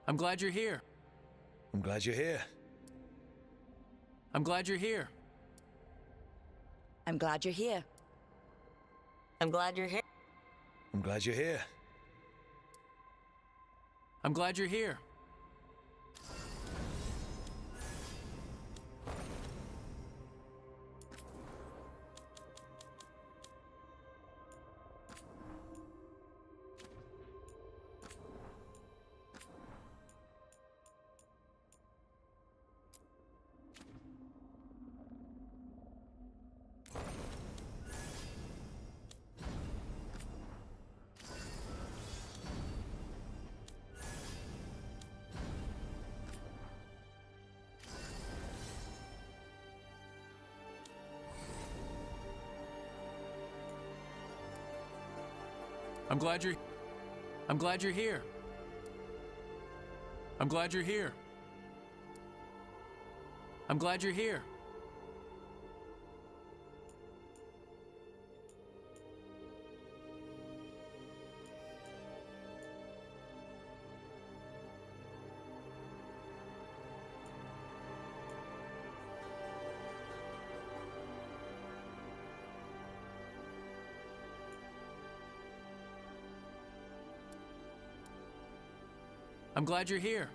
I'm glad you're here. I'm glad you're here. I'm glad you're here. I'm glad you're here. I'm glad you're here. I'm glad you're here. I'm glad you're here. I'm glad you're here. I'm glad you're here. I'm glad you're here. I'm glad you're here.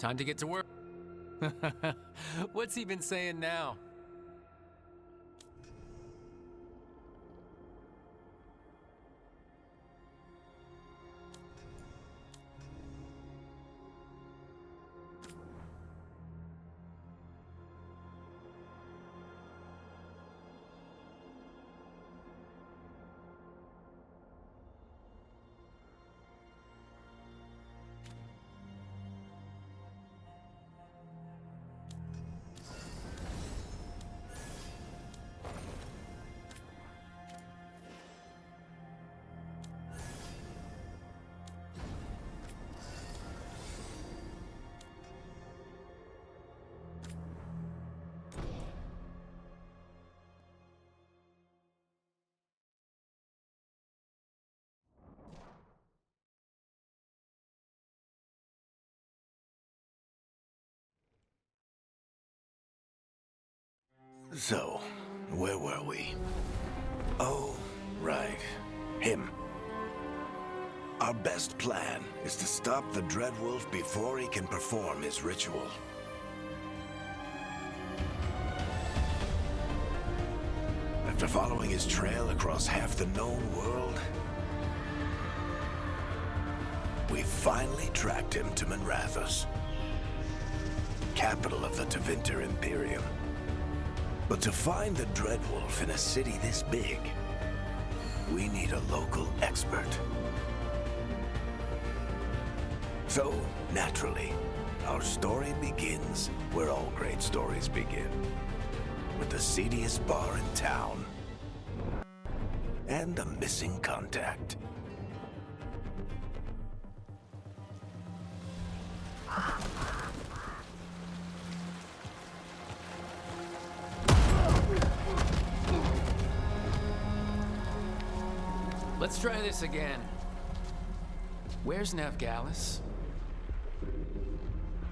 Time to get to work. What's he been saying now? So, where were we? Oh, right. Him. Our best plan is to stop the Dreadwolf before he can perform his ritual. After following his trail across half the known world, we finally tracked him to Manrathus, capital of the Tevinter Imperium. But to find the Dreadwolf in a city this big, we need a local expert. So, naturally, our story begins where all great stories begin. With the seediest bar in town. And a missing contact. Let's try this again. Where's Veilguard?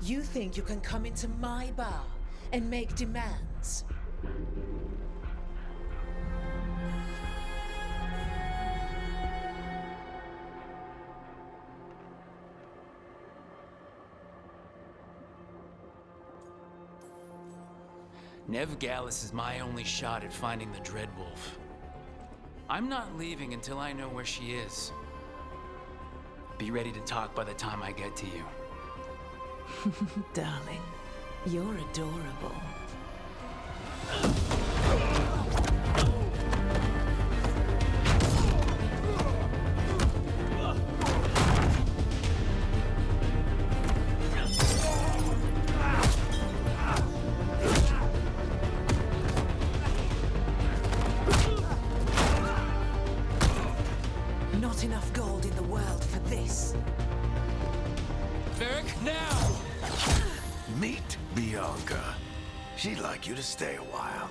You think you can come into my bar and make demands? Veilguard is my only shot at finding the Dreadwolf. I'm not leaving until I know where she is. Be ready to talk by the time I get to you. Darling, you're adorable. Not enough gold in the world for this. Varric, now! Meet Bianca. She'd like you to stay a while.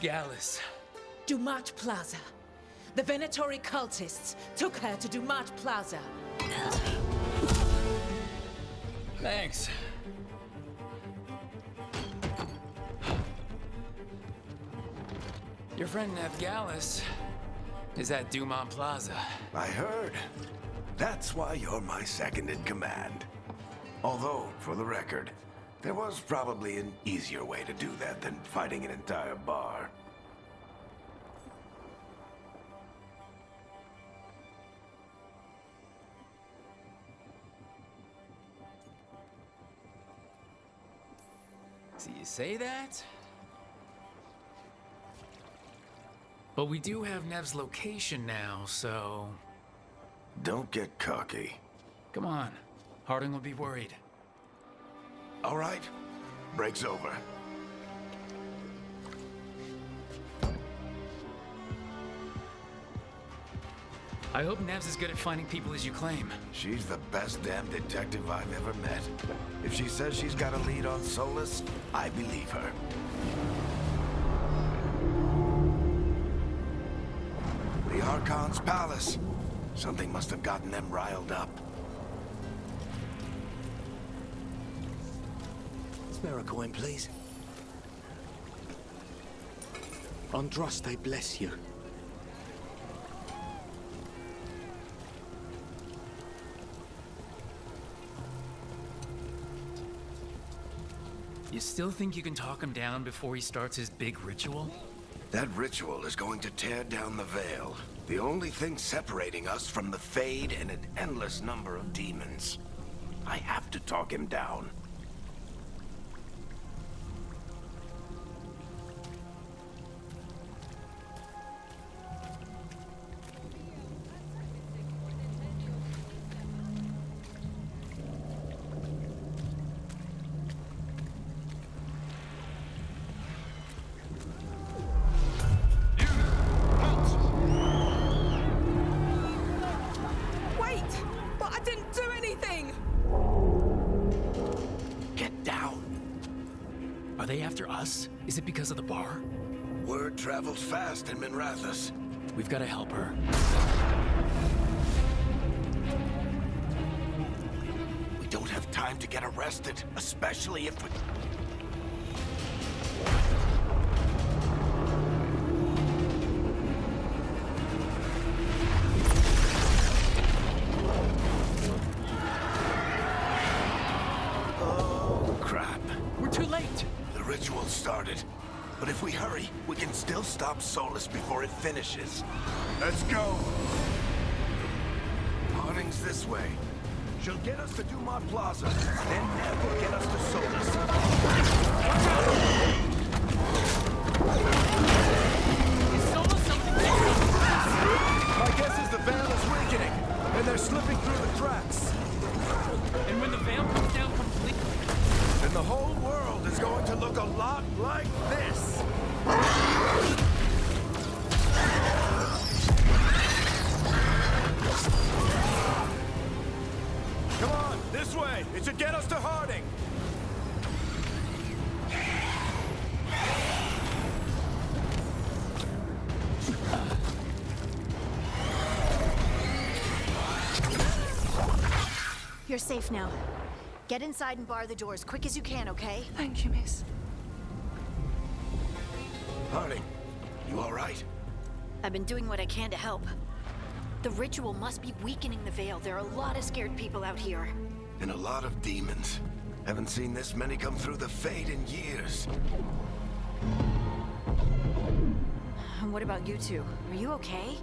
Veilguard. Dumat Plaza. The Venatori cultists took her to Dumat Plaza. Thanks. Your friend Veilguard is at Dumont Plaza. I heard. That's why you're my second in command. Although, for the record, there was probably an easier way to do that than fighting an entire bar. So you say that? But we do have Nev's location now, so... Don't get cocky. Come on. Harding will be worried. All right. Break's over. I hope Nev's as good at finding people as you claim. She's the best damn detective I've ever met. If she says she's got a lead on Solus, I believe her. The Archon's palace. Something must have gotten them riled up. Spare a coin, please. Androst, I bless you. You still think you can talk him down before he starts his big ritual? That ritual is going to tear down the Veil. The only thing separating us from the Fade and an endless number of demons. I have to talk him down. Wait! But I didn't do anything! Get down. Are they after us? Is it because of the bar? Word travels fast in Minrathous. We've got to help her. We don't have time to get arrested, especially if we... Oh, crap. We're too late! The ritual started. But if we hurry, we can still stop Solus before it finishes. Let's go! Harding's this way. She'll get us to Dumont Plaza, then Nev will get us to Solus. Is Solus something different? My guess is the Veil is weakening, and they're slipping through the cracks. And when the veil comes down completely... And the whole world is going to look a lot like this. Come on, this way. It should get us to Harding. You're safe now. Get inside and bar the doors quick as you can, okay? Thank you, miss. Harding, you all right? I've been doing what I can to help. The ritual must be weakening the Veil. There are a lot of scared people out here. And a lot of demons. Haven't seen this many come through the Fade in years. And what about you two? Are you okay?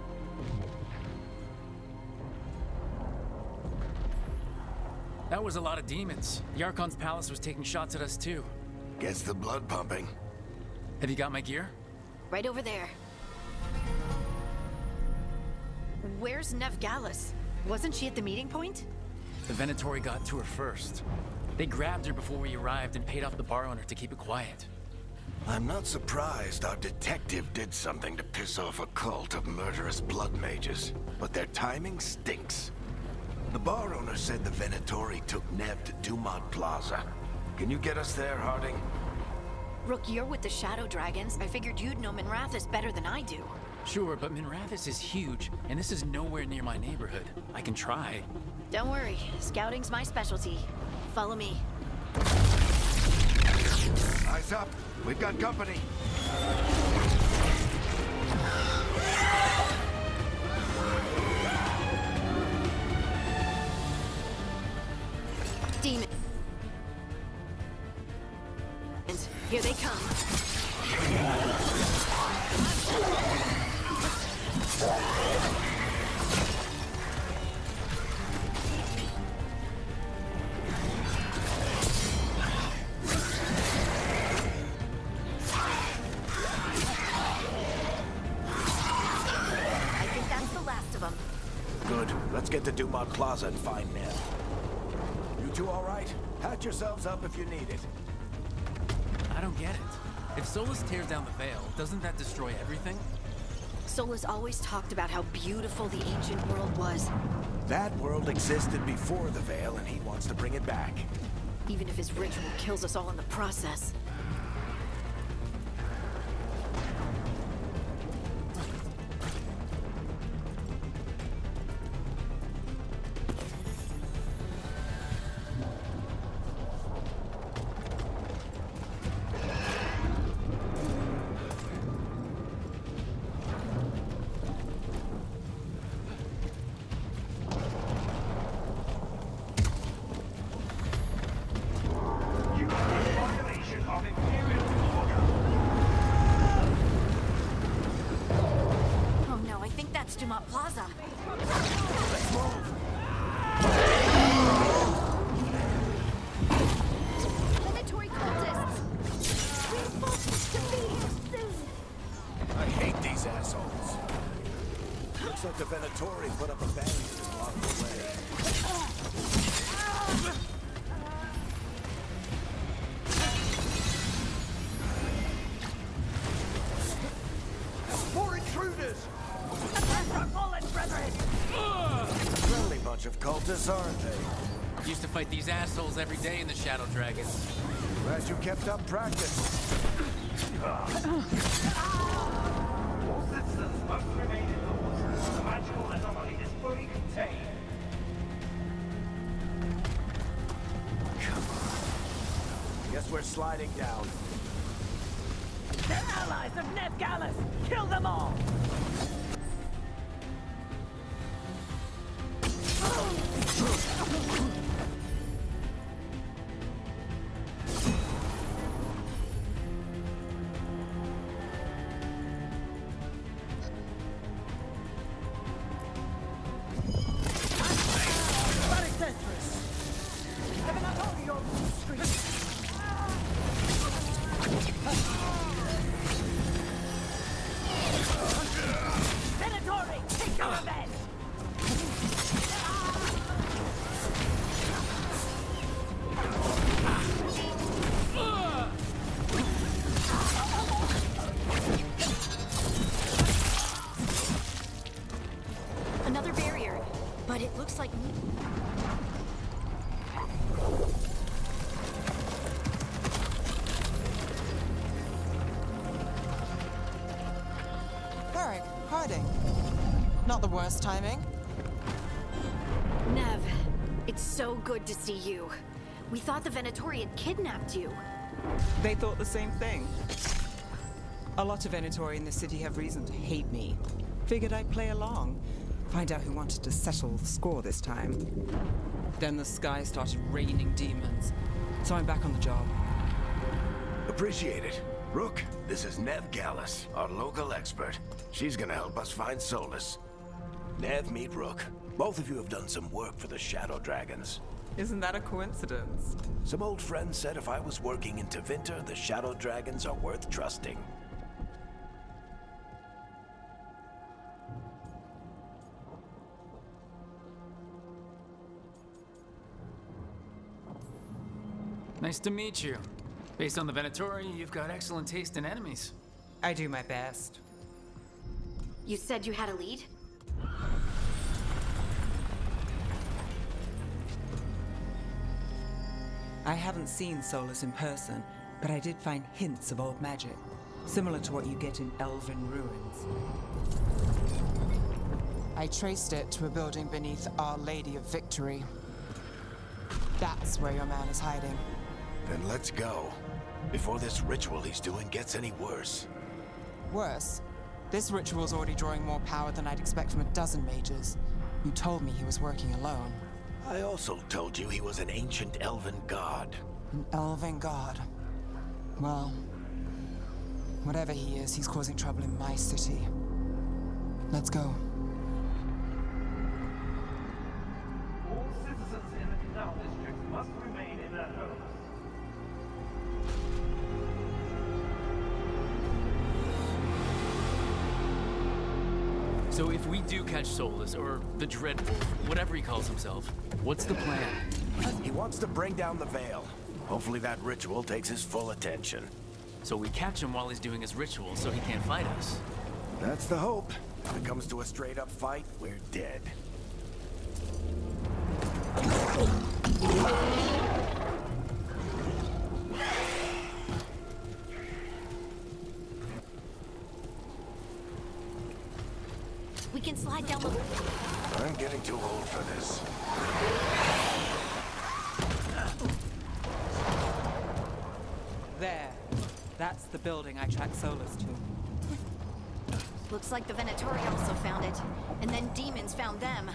That was a lot of demons. The Archon's palace was taking shots at us too. Gets the blood pumping. Have you got my gear? Right over there. Where's Nev Gallus? Wasn't she at the meeting point? The Venatori got to her first. They grabbed her before we arrived and paid off the bar owner to keep it quiet. I'm not surprised our detective did something to piss off a cult of murderous blood mages, but their timing stinks. The bar owner said the Venatori took Nev to Dumont Plaza. Can you get us there, Harding? Rook, you're with the Shadow Dragons. I figured you'd know Minrathous better than I do. Sure, but Minrathous is huge, and this is nowhere near my neighborhood. I can try. Don't worry, scouting's my specialty. Follow me. Eyes up. We've got company. Demons. Here they come. I think that's the last of them. Good. Let's get to Dumont Plaza and find Nev. You two all right? Patch yourselves up if you need it. I don't get it. If Solus tears down the Veil, doesn't that destroy everything? Solus always talked about how beautiful the ancient world was, That world existed before the Veil, and he wants to bring it back. even if his ritual kills us all in the process. Venatori put up a barrier to block the way. More intruders! Friendly bunch of cultists, aren't they? Used to fight these assholes every day in the Shadow Dragons. Glad you kept up practice. All citizens must remain indoors. The magical anomaly is fully contained. Come on. Guess we're sliding down. They're allies of Ned Gallus! Kill them all! Another barrier, but it looks like... Varric, hiding. Not the worst timing. Nev, it's so good to see you. We thought the Venatori had kidnapped you. They thought the same thing. A lot of Venatori in the city have reason to hate me. Figured I'd play along. Find out who wanted to settle the score this time. Then the sky started raining demons. So I'm back on the job. Appreciate it. Rook, this is Nev Gallus, our local expert. She's gonna help us find Solus. Nev, meet Rook. Both of you have done some work for the Shadow Dragons. Isn't that a coincidence? Some old friends said if I was working in Tevinter, the Shadow Dragons are worth trusting. Nice to meet you. Based on the Venatori, you've got excellent taste in enemies. I do my best. You said you had a lead? I haven't seen Solus in person, but I did find hints of old magic, similar to what you get in elven ruins. I traced it to a building beneath Our Lady of Victory. That's where your man is hiding. Then let's go. Before this ritual he's doing gets any worse. Worse, this ritual's already drawing more power than I'd expect from a dozen mages. You told me he was working alone. I also told you he was an ancient elven god. An elven god. Well, whatever he is, he's causing trouble in my city. Let's go. All citizens in the Canal District must remain in their homes. So if we do catch Solus, or the Dreadwolf, whatever he calls himself, what's the plan? He wants to bring down the Veil. Hopefully that ritual takes his full attention. So we catch him while he's doing his ritual so he can't fight us. That's the hope. If it comes to a straight-up fight, we're dead. We can slide down the... I'm getting too old for this. There. That's the building I tracked Solus to. Looks like the Venatori also found it. And then demons found them.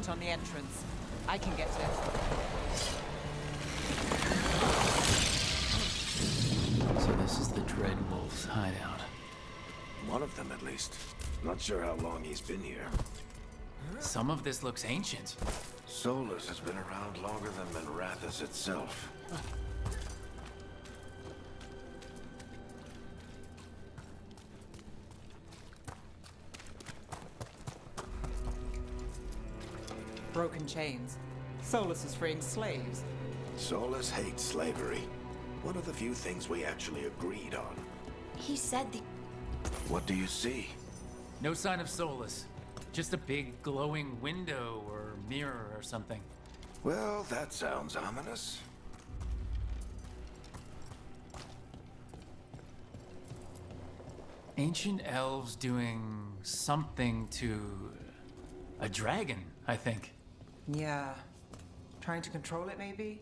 marked on the entrance. I can get it. So this is the Dreadwolf's hideout. One of them, at least. Not sure how long he's been here. Some of this looks ancient. Solus has been around longer than Minrathous itself. Broken chains. Solus is freeing slaves. Solus hates slavery. One of the few things we actually agreed on. He said the... What do you see? No sign of Solus. Just a big glowing window or mirror or something. Well, that sounds ominous. Ancient elves doing something to a dragon, I think. Yeah. Trying to control it, maybe?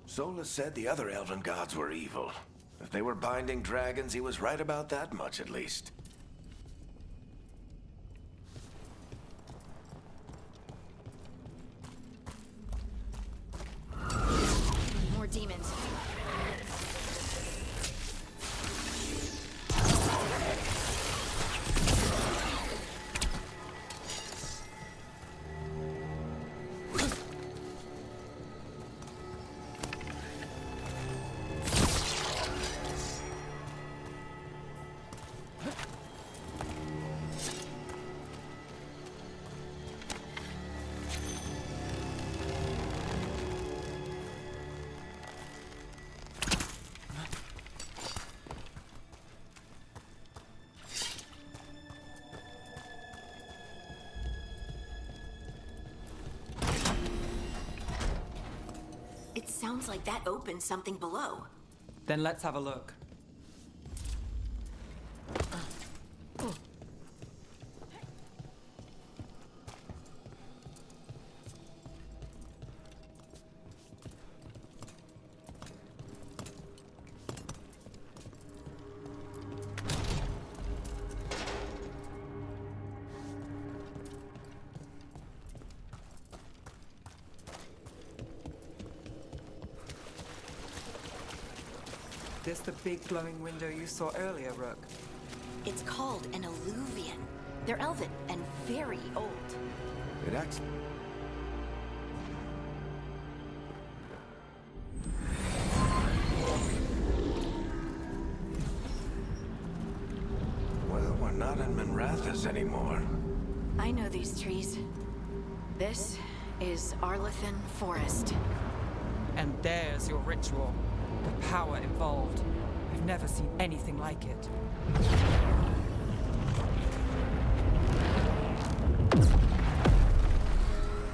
Solus said the other elven gods were evil. If they were binding dragons, he was right about that much, at least. More demons. It sounds like that opened something below. Then let's have a look. This the big glowing window you saw earlier, Rook? It's called an alluvian. They're elven and very old. It acts... Well, we're not in Minrathous anymore. I know these trees. This is Arlethan Forest. And there's your ritual. The power involved. I've never seen anything like it.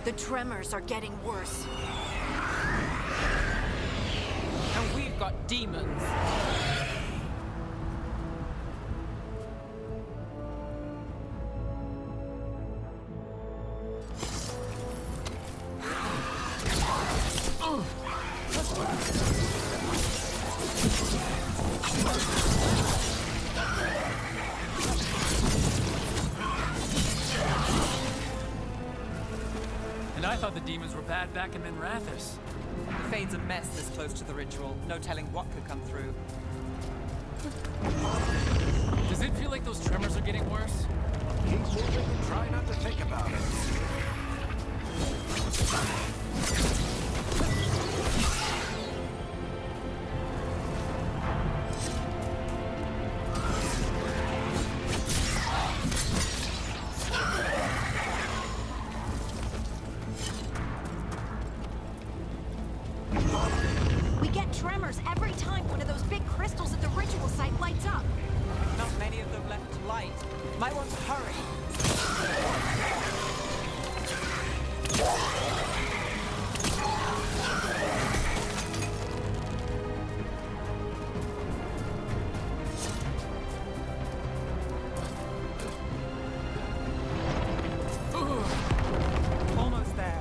The tremors are getting worse. And we've got demons. And I thought the demons were bad back in Minrathous. The Fade's a mess this close to the ritual. No telling what could come through. Does it feel like those tremors are getting worse? Keep moving and try not to think about it. We get tremors every time one of those big crystals at the ritual site lights up. Not many of them left to light. Might want to hurry. Almost there.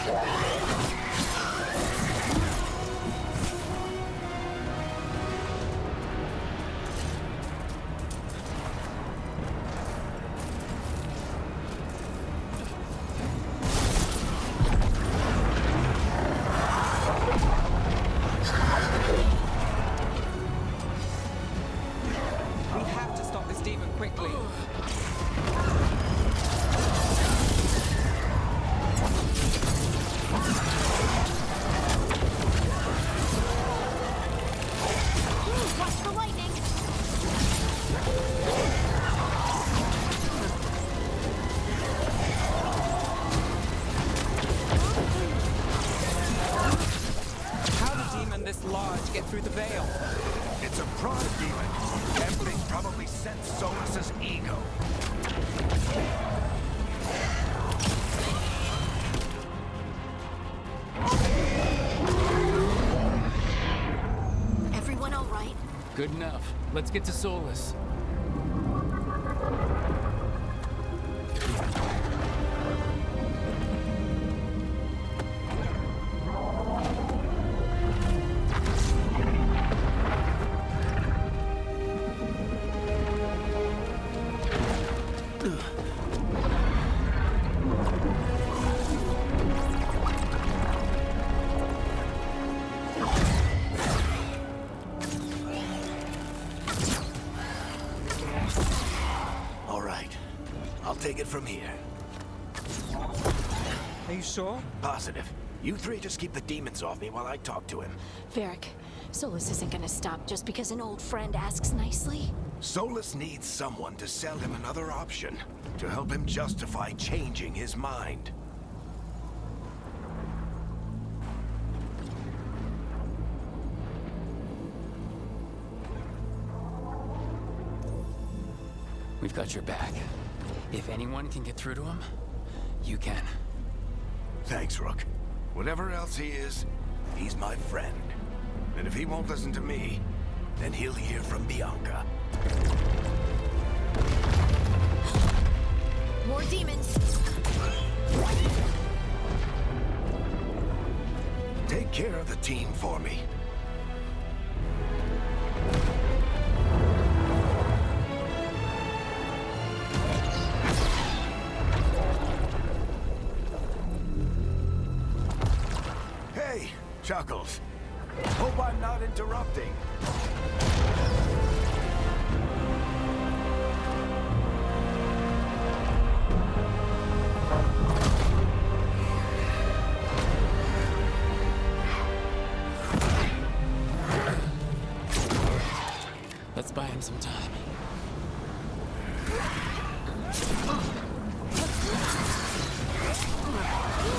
We have to stop this demon quickly. Watch the lightning! How did a demon this large get through the veil? It's a pride demon. That thing probably sensed Solus's ego. Everyone all right? Good enough. Let's get to Solus. All right. I'll take it from here. Are you sure? Positive. You three just keep the demons off me while I talk to him. Varric, Solus isn't gonna stop just because an old friend asks nicely. Solus needs someone to sell him another option, to help him justify changing his mind. We've got your back. If anyone can get through to him, you can. Thanks, Rook. Whatever else he is, he's my friend. And if he won't listen to me, then he'll hear from Bianca. More demons! Take care of the team for me. Hey, Chuckles. Hope I'm not interrupting. Let's buy him some time.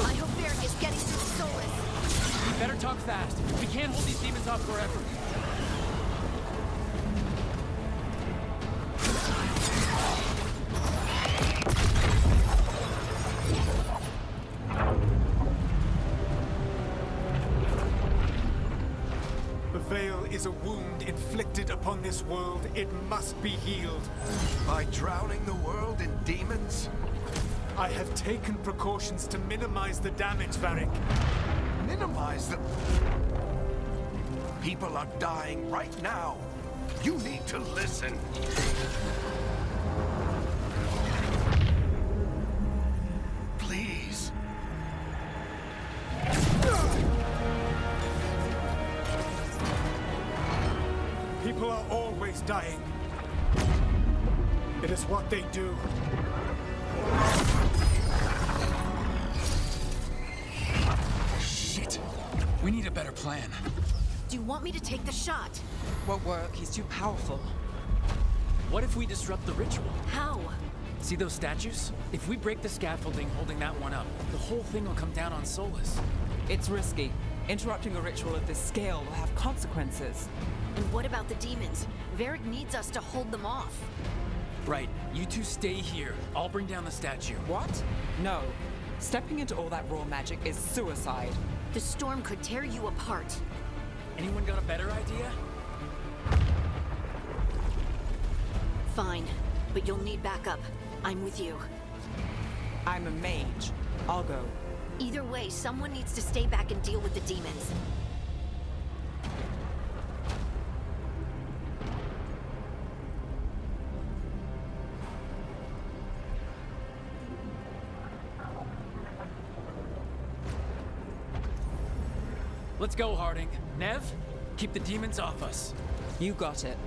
I hope Varric is getting through Solus. We better talk fast. We can't hold these demons off forever. The veil is a wound inflicted upon this world. It must be healed. By drowning the world in demons? I have taken precautions to minimize the damage, Varric. Minimize the... People are dying right now. You need to listen. Please. People are always dying. It is what they do. Shit. We need a better plan. Do you want me to take the shot? Won't work. He's too powerful. What if we disrupt the ritual? How? See those statues? If we break the scaffolding holding that one up, the whole thing will come down on Solus. It's risky. Interrupting a ritual of this scale will have consequences. And what about the demons? Varric needs us to hold them off. Right, you two stay here. I'll bring down the statue. What? No. Stepping into all that raw magic is suicide. The storm could tear you apart. Anyone got a better idea? Fine, but you'll need backup. I'm with you. I'm a mage. I'll go. Either way, someone needs to stay back and deal with the demons. Let's go, Harding. Nev, keep the demons off us. You got it.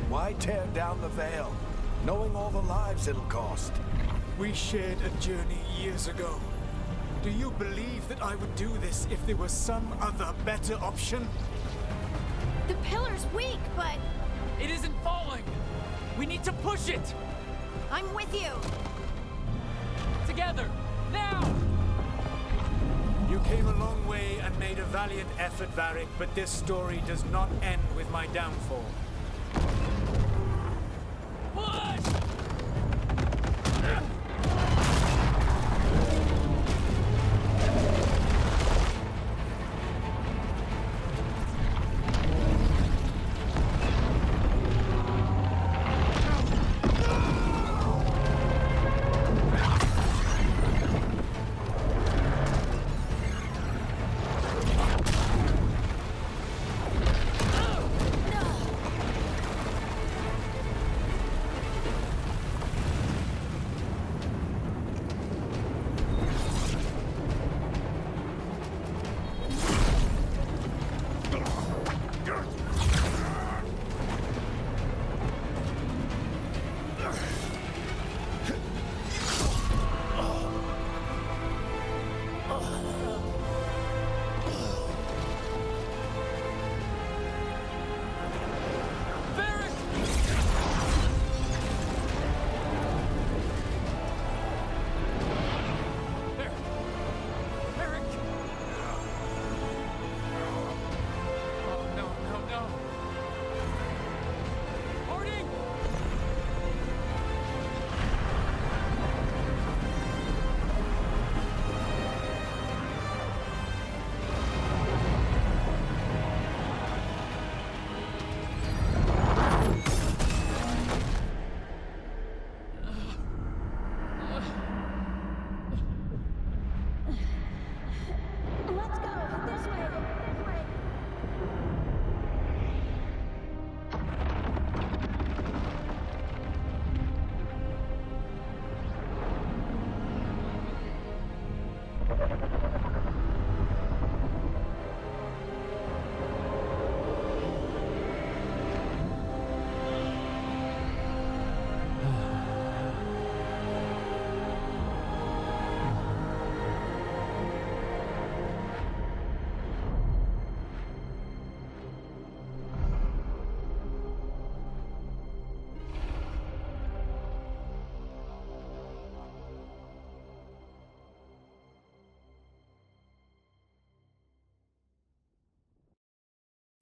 Why tear down the Veil, knowing all the lives it'll cost? We shared a journey years ago. Do you believe that I would do this if there was some other better option? The pillar's weak, but It isn't falling. We need to push it. I'm with you. Together. Now! You came a long way and made a valiant effort, Varric, but this story does not end with my downfall. Push!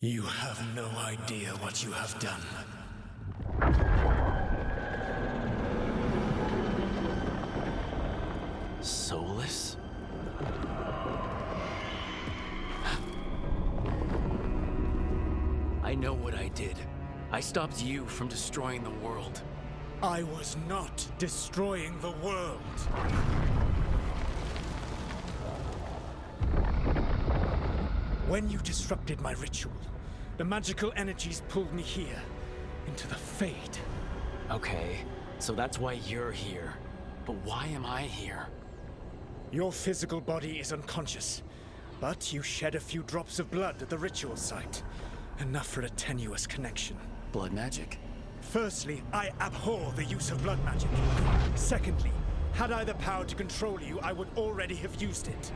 You have no idea what you have done. Soulless? I know what I did. I stopped you from destroying the world. I was not destroying the world. When you disrupted my ritual, the magical energies pulled me here, into the Fade. Okay, so that's why you're here. But why am I here? Your physical body is unconscious, but you shed a few drops of blood at the ritual site. Enough for a tenuous connection. Blood magic? Firstly, I abhor the use of blood magic. Secondly, had I the power to control you, I would already have used it.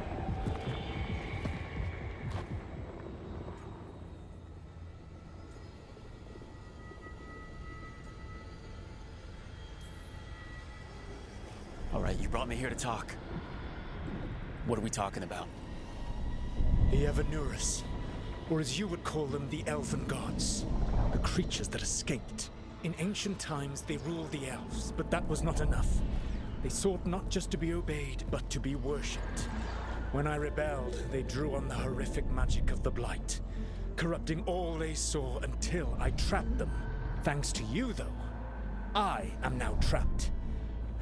All right, you brought me here to talk. What are we talking about? The Evanurus, or as you would call them, the Elven Gods. The creatures that escaped. In ancient times, they ruled the elves, but that was not enough. They sought not just to be obeyed, but to be worshipped. When I rebelled, they drew on the horrific magic of the Blight, corrupting all they saw until I trapped them. Thanks to you, though, I am now trapped,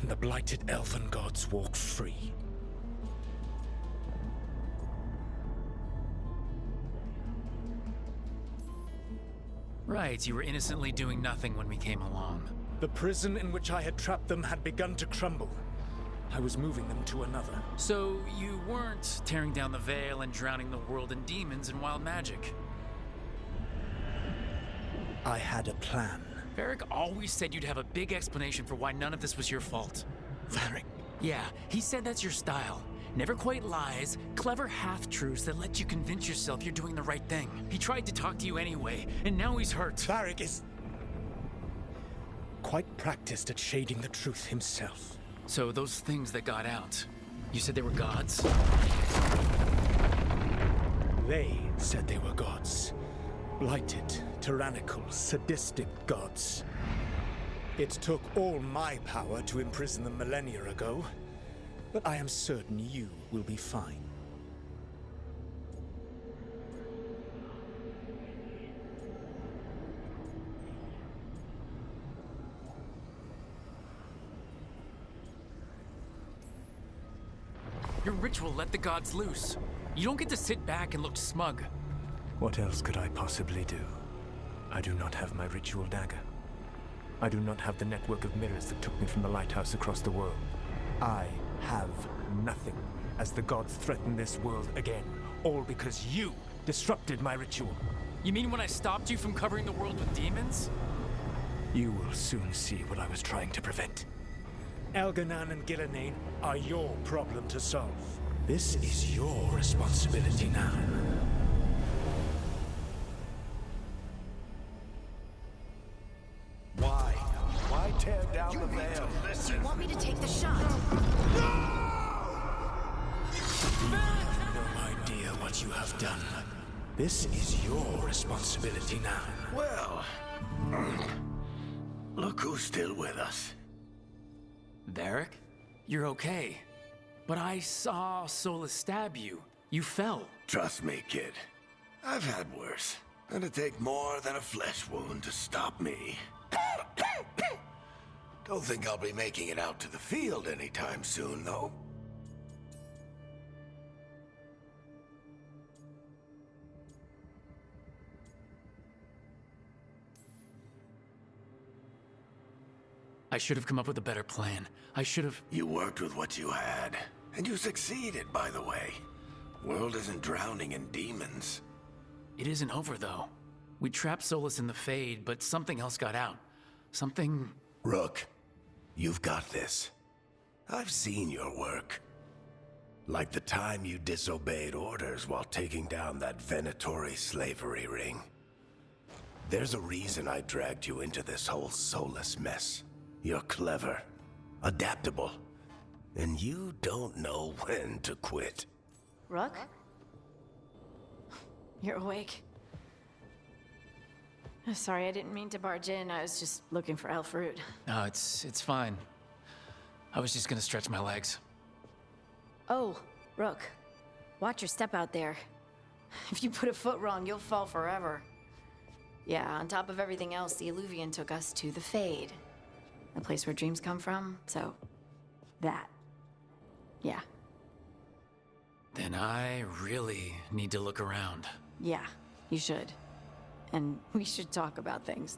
and the blighted Elven Gods walk free. Right, you were innocently doing nothing when we came along. The prison in which I had trapped them had begun to crumble. I was moving them to another. So you weren't tearing down the veil and drowning the world in demons and wild magic. I had a plan. Varric always said you'd have a big explanation for why none of this was your fault. Varric? Yeah, he said that's your style. Never quite lies, clever half-truths that let you convince yourself you're doing the right thing. He tried to talk to you anyway, and now he's hurt. Varric is quite practiced at shading the truth himself. So those things that got out, you said they were gods? They said they were gods. Blighted, tyrannical, sadistic gods. It took all my power to imprison them millennia ago, but I am certain you will be fine. Your ritual let the gods loose. You don't get to sit back and look smug. What else could I possibly do? I do not have my ritual dagger. I do not have the network of mirrors that took me from the lighthouse across the world. I have nothing as the gods threaten this world again, all because you disrupted my ritual. You mean when I stopped you from covering the world with demons? You will soon see what I was trying to prevent. Elganan and Gillenane are your problem to solve. This is your responsibility now. Why? Why tear down the veil? Do you want me to take the shot? You have no idea what you have done. This is your responsibility now. Well, look who's still with us. Varric? You're okay. But I saw Solus stab you. You fell. Trust me, kid. I've had worse. It'd take more than a flesh wound to stop me. Don't think I'll be making it out to the field anytime soon, though. I should have come up with a better plan. I should have... You worked with what you had, and you succeeded, by the way. World isn't drowning in demons. It isn't over, though. We trapped Solus in the Fade, but something else got out. Something... Rook, you've got this. I've seen your work. Like the time you disobeyed orders while taking down that Venatori slavery ring. There's a reason I dragged you into this whole Solus mess. You're clever, adaptable, and you don't know when to quit. Rook? You're awake. Sorry, I didn't mean to barge in. I was just looking for elf fruit. No, it's fine. I was just gonna stretch my legs. Oh, Rook. Watch your step out there. If you put a foot wrong, you'll fall forever. Yeah, on top of everything else, the Illuvian took us to the Fade. The place where dreams come from, so... that. Yeah. Then I really need to look around. Yeah, you should. And we should talk about things.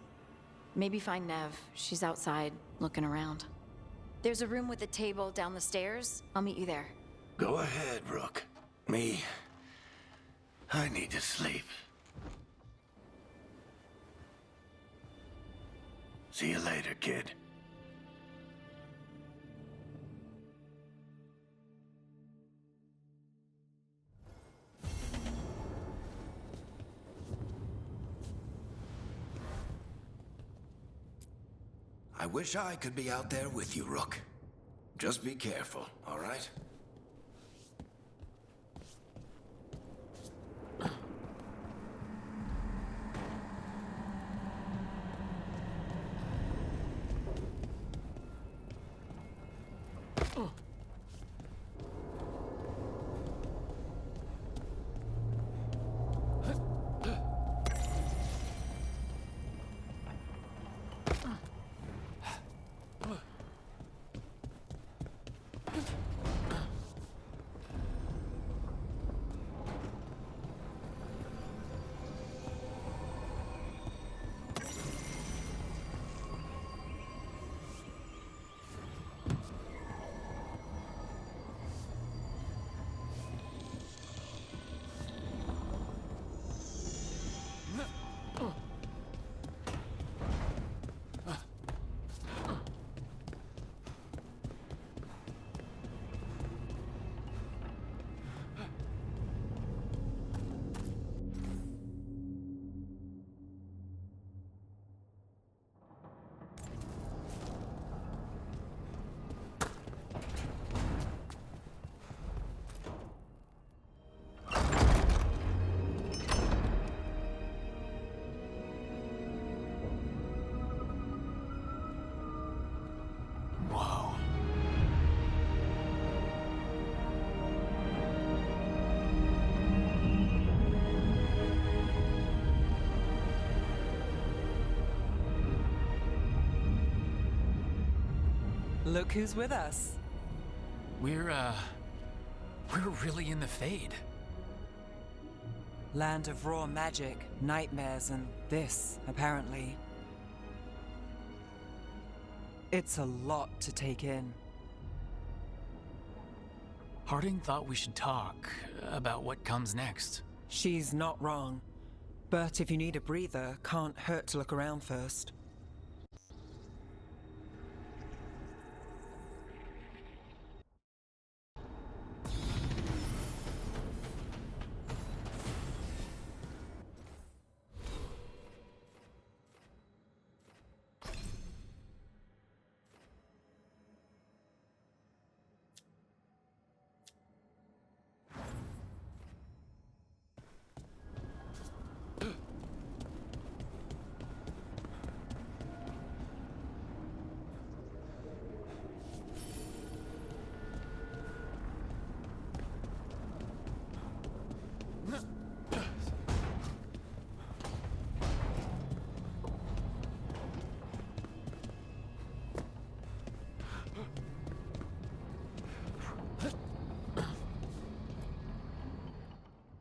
Maybe find Nev. She's outside, looking around. There's a room with a table down the stairs. I'll meet you there. Go ahead, Rook. I need to sleep. See you later, kid. I wish I could be out there with you, Rook. Just be careful, all right? Look who's with us. We're really in the Fade. Land of raw magic, nightmares, and this, apparently. It's a lot to take in. Harding thought we should talk about what comes next. She's not wrong. But if you need a breather, can't hurt to look around first.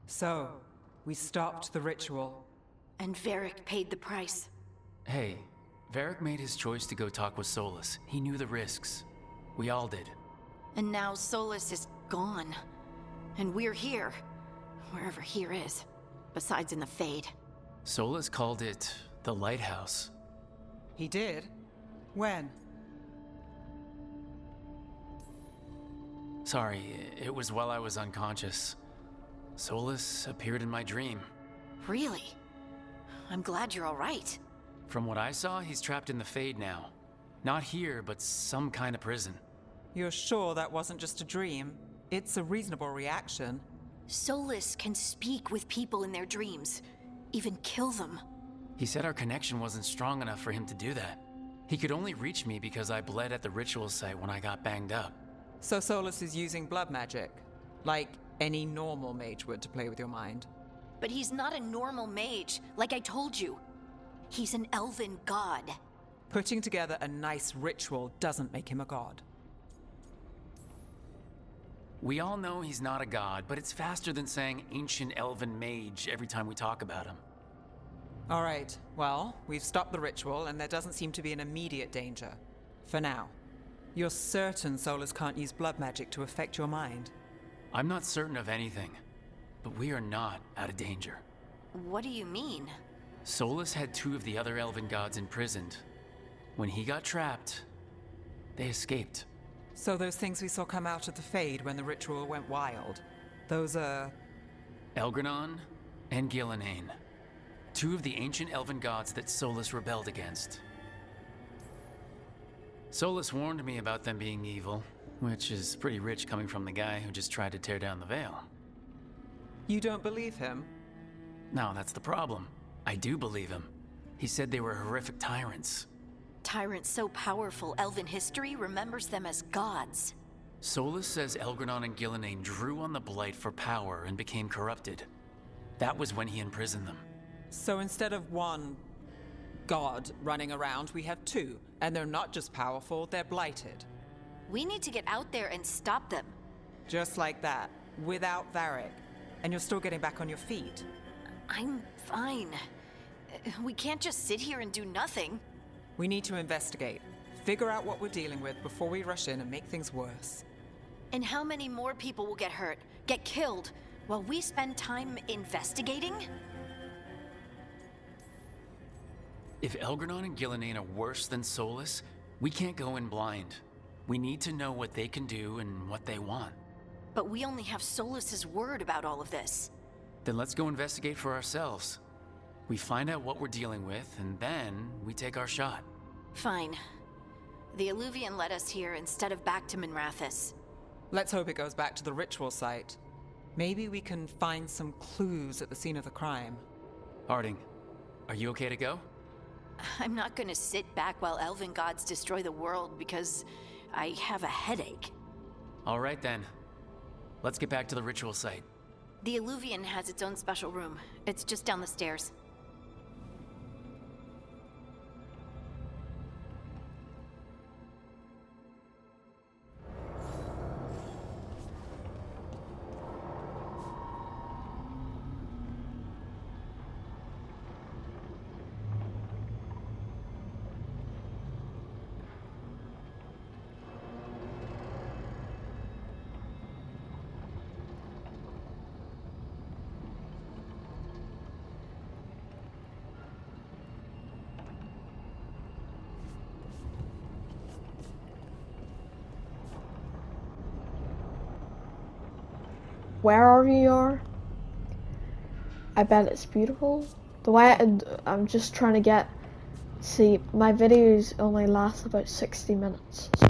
So, we stopped the ritual. And Varric paid the price. Hey, Varric made his choice to go talk with Solus. He knew the risks. We all did. And now Solus is gone. And we're here. Wherever here is. Besides in the Fade. Solus called it the Lighthouse. He did? When? Sorry, it was while I was unconscious. Solus appeared in my dream. Really? I'm glad you're all right. From what I saw, he's trapped in the Fade now. Not here, but some kind of prison. You're sure that wasn't just a dream? It's a reasonable reaction. Solus can speak with people in their dreams. Even kill them. He said our connection wasn't strong enough for him to do that. He could only reach me because I bled at the ritual site when I got banged up. So Solus is using blood magic, like any normal mage would to play with your mind. But he's not a normal mage, like I told you. He's an elven god. Putting together a nice ritual doesn't make him a god. We all know he's not a god, but it's faster than saying ancient elven mage every time we talk about him. All right, well, we've stopped the ritual and there doesn't seem to be an immediate danger. For now. You're certain Solus can't use blood magic to affect your mind? I'm not certain of anything, but we are not out of danger. What do you mean? Solus had 2 of the other elven gods imprisoned. When he got trapped, they escaped. So those things we saw come out of the Fade when the ritual went wild, those are... Elgranon and Gillenane. 2 of the ancient elven gods that Solus rebelled against. Solus warned me about them being evil, which is pretty rich coming from the guy who just tried to tear down the veil. You don't believe him? No, that's the problem. I do believe him. He said they were horrific tyrants. Tyrants so powerful, elven history remembers them as gods. Solus says Elgranon and Gillenane drew on the Blight for power and became corrupted. That was when he imprisoned them. So instead of one god running around, we have 2, and they're not just powerful, they're blighted. We need to get out there and stop them. Just like that, without Varric. And you're still getting back on your feet. I'm fine. We can't just sit here and do nothing. We need to investigate. Figure out what we're dealing with before we rush in and make things worse. And how many more people will get hurt, get killed, while we spend time investigating? If Elgranon and Gillenane are worse than Solus, we can't go in blind. We need to know what they can do and what they want. But we only have Solus's word about all of this. Then let's go investigate for ourselves. We find out what we're dealing with, and then we take our shot. Fine. The Illuvian led us here instead of back to Minrathous. Let's hope it goes back to the ritual site. Maybe we can find some clues at the scene of the crime. Harding, are you okay to go? I'm not gonna sit back while elven gods destroy the world because I have a headache. All right then. Let's get back to the ritual site. The Illuvian has its own special room. It's just down the stairs. Wherever you are, I bet it's beautiful. The way I'm just trying to get, see, my videos only last about 60 minutes, so